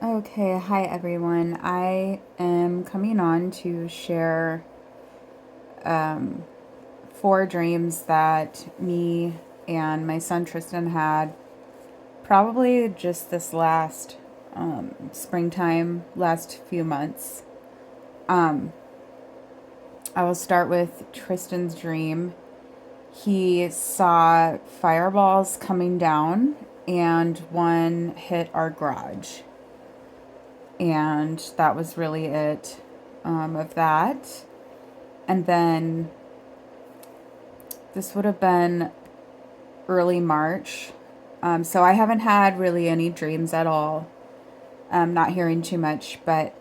Okay, hi everyone. I am coming on to share four dreams that me and my son Tristan had probably just this last springtime, last few months. I will start with Tristan's dream. He saw fireballs coming down, and one hit our garage. And that was really it of that. And then this would have been early March. So I haven't had really any dreams at all. I'm not hearing too much, but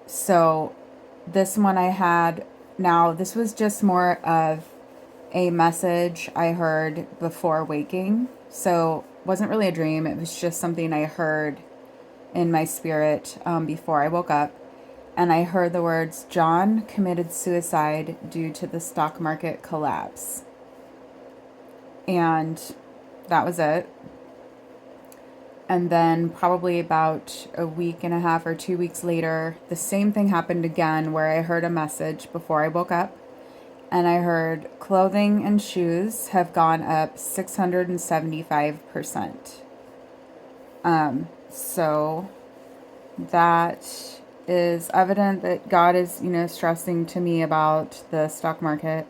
so this one I had now, this was just more of a message I heard before waking. So it wasn't really a dream, it was just something I heard in my spirit before I woke up. And I heard the words, John committed suicide due to the stock market collapse. And that was it. And then, probably about a week and a half or 2 weeks later, the same thing happened again where I heard a message before I woke up. And I heard clothing and shoes have gone up 675%. So that is evident that God is, stressing to me about the stock market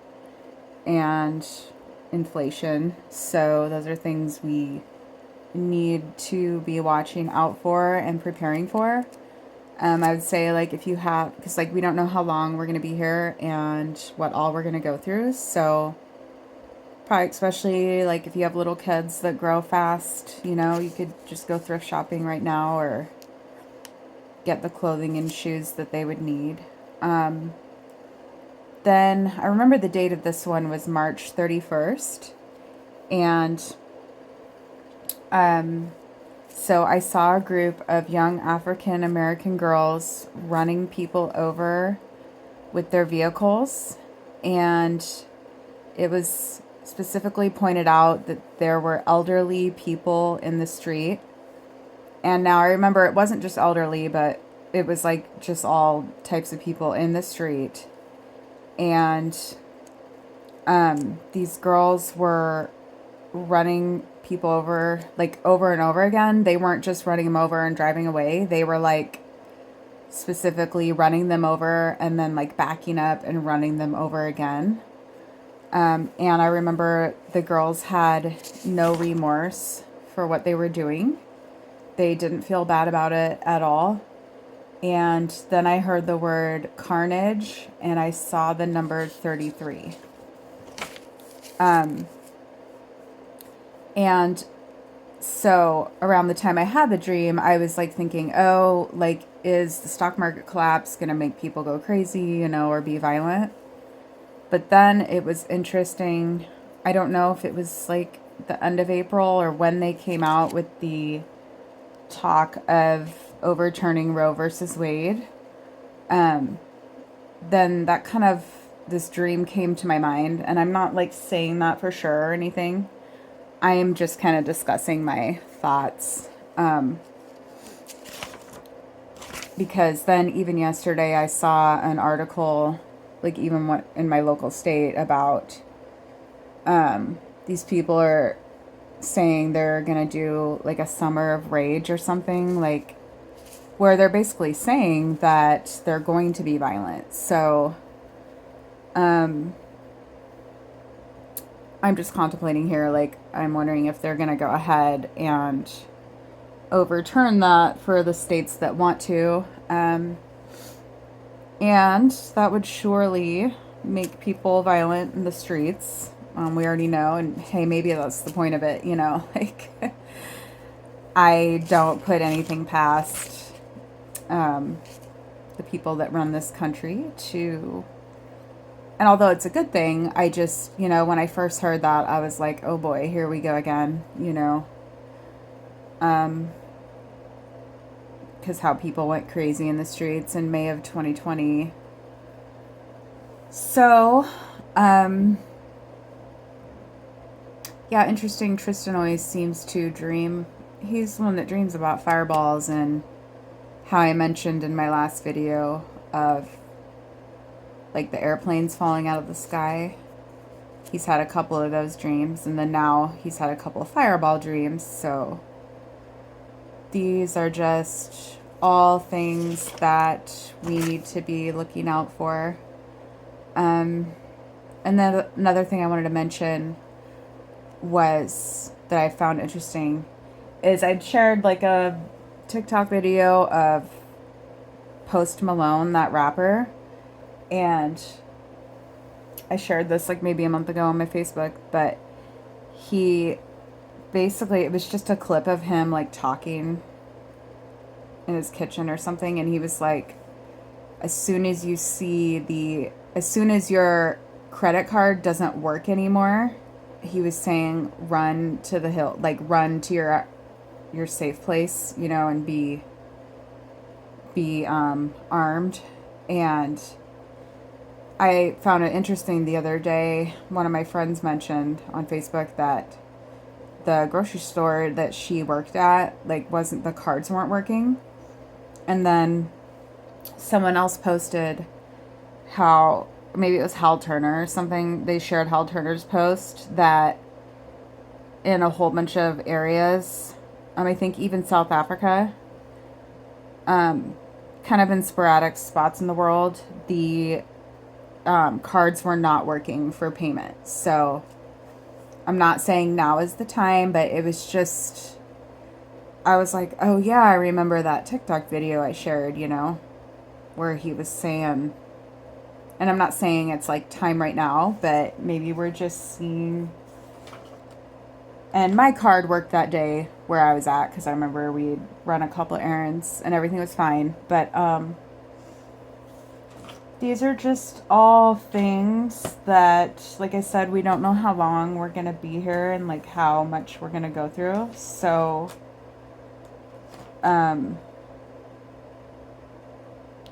and inflation. So those are things we need to be watching out for and preparing for. I would say, like, if you have, because, like, we don't know how long we're going to be here and what all we're going to go through. So, probably, especially, like, if you have little kids that grow fast, you could just go thrift shopping right now or get the clothing and shoes that they would need. Then I remember the date of this one was March 31st. And so I saw a group of young African American girls running people over with their vehicles. And it was specifically pointed out that there were elderly people in the street. And now I remember it wasn't just elderly, but it was like just all types of people in the street. And these girls were running people over, like, over and over again. They weren't just running them over and driving away. They were, like, specifically running them over and then, like, backing up and running them over again. And I remember the girls had no remorse for what they were doing. They didn't feel bad about it at all. And then I heard the word carnage and I saw the number 33. And so around the time I had the dream, I was like thinking, oh, like, is the stock market collapse going to make people go crazy, or be violent? But then it was interesting. I don't know if it was like the end of April or when they came out with the talk of overturning Roe versus Wade. Then that kind of, this dream came to my mind. And I'm not like saying that for sure or anything. I am just kind of discussing my thoughts. Because then even yesterday I saw an article, like even what in my local state, about these people are saying they're gonna do like a summer of rage or something, like where they're basically saying that they're going to be violent. So I'm just contemplating here, like I'm wondering if they're gonna go ahead and overturn that for the states that want to. And that would surely make people violent in the streets. We already know, and hey, maybe that's the point of it, like, I don't put anything past the people that run this country to, and although it's a good thing, I just, when I first heard that, I was like, oh boy, here we go again, because how people went crazy in the streets in May of 2020. So, yeah, interesting. Tristan always seems to dream he's the one that dreams about fireballs, and how I mentioned in my last video of like the airplanes falling out of the sky. He's had a couple of those dreams, and then now he's had a couple of fireball dreams. So these are just all things that we need to be looking out for. And then another thing I wanted to mention was that I found interesting is I'd shared like a TikTok video of Post Malone, that rapper, and I shared this like maybe a month ago on my Facebook, but he basically, it was just a clip of him like talking in his kitchen or something, and he was like, as soon as your credit card doesn't work anymore, he was saying run to the hill, like run to your safe place, you know, and be armed. And I found it interesting the other day, one of my friends mentioned on Facebook that the grocery store that she worked at, like, the cards weren't working. And then someone else posted how, maybe it was Hal Turner or something, they shared Hal Turner's post that in a whole bunch of areas, I think even South Africa, kind of in sporadic spots in the world, the cards were not working for payment. So I'm not saying now is the time, but it was just, I was like, oh yeah, I remember that TikTok video I shared, you know, where he was saying, and I'm not saying it's like time right now, but maybe we're just seeing. And my card worked that day where I was at, because I remember we'd run a couple errands and everything was fine. But these are just all things that, like I said, we don't know how long we're going to be here and like how much we're going to go through. So, and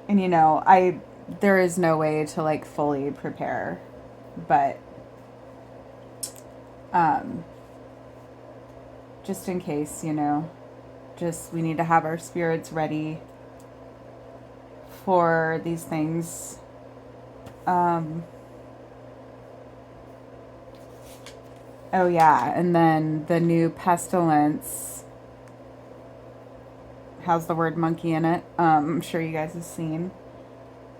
you know, there is no way to like fully prepare, but just in case, you know, just we need to have our spirits ready for these things. Oh yeah, and then the new pestilence has the word monkey in it. I'm sure you guys have seen.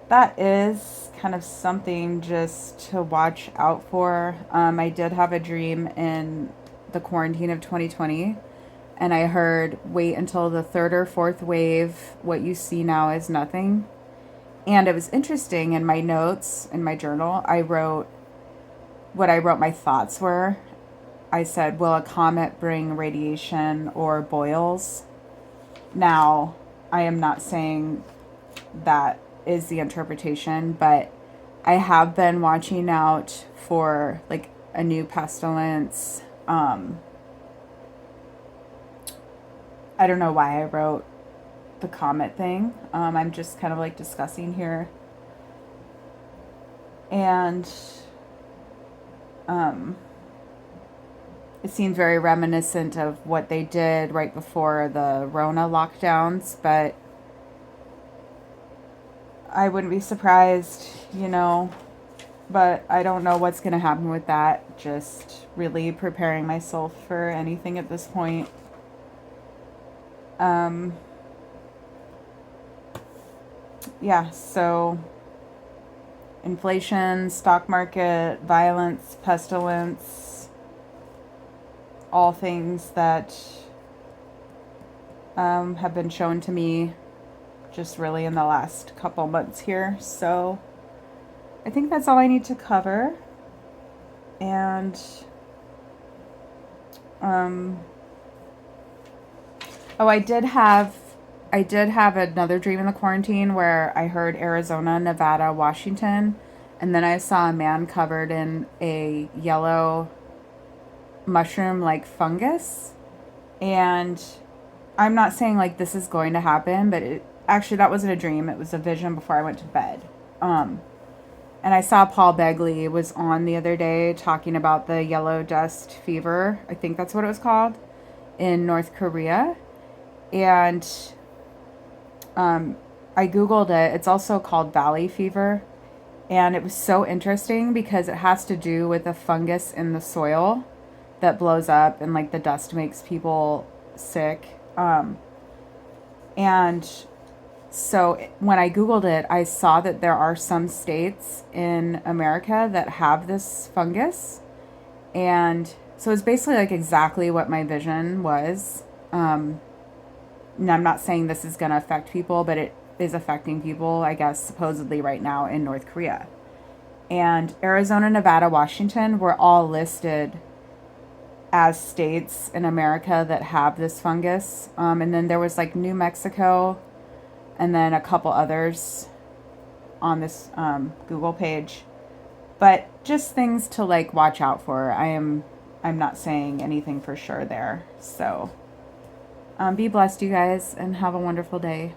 That is kind of something just to watch out for. I did have a dream in the quarantine of 2020, and I heard, wait until the third or fourth wave, what you see now is nothing. And it was interesting, in my notes, in my journal, I wrote my thoughts were. I said, will a comet bring radiation or boils? Now, I am not saying that is the interpretation, but I have been watching out for like a new pestilence. I don't know why I wrote the comet thing. I'm just kind of like discussing here. And it seems very reminiscent of what they did right before the Rona lockdowns, but I wouldn't be surprised, you know, but I don't know what's going to happen with that. Just really preparing myself for anything at this point. Yeah, so inflation, stock market, violence, pestilence, all things that have been shown to me just really in the last couple months here. So I think that's all I need to cover. And I did have another dream in the quarantine where I heard Arizona, Nevada, Washington, and then I saw a man covered in a yellow mushroom like fungus. And I'm not saying like this is going to happen, but actually that wasn't a dream, it was a vision before I went to bed. And I saw Paul Begley was on the other day talking about the yellow dust fever, I think that's what it was called, in North Korea. And I Googled it. It's also called valley fever. And it was so interesting because it has to do with a fungus in the soil that blows up and like the dust makes people sick. And so when I Googled it, I saw that there are some states in America that have this fungus. And so it's basically like exactly what my vision was. And I'm not saying this is going to affect people, but it is affecting people, I guess, supposedly right now in North Korea. And Arizona, Nevada, Washington were all listed as states in America that have this fungus. And then there was like New Mexico and then a couple others on this Google page. But just things to like watch out for. I'm not saying anything for sure there. So be blessed, you guys, and have a wonderful day.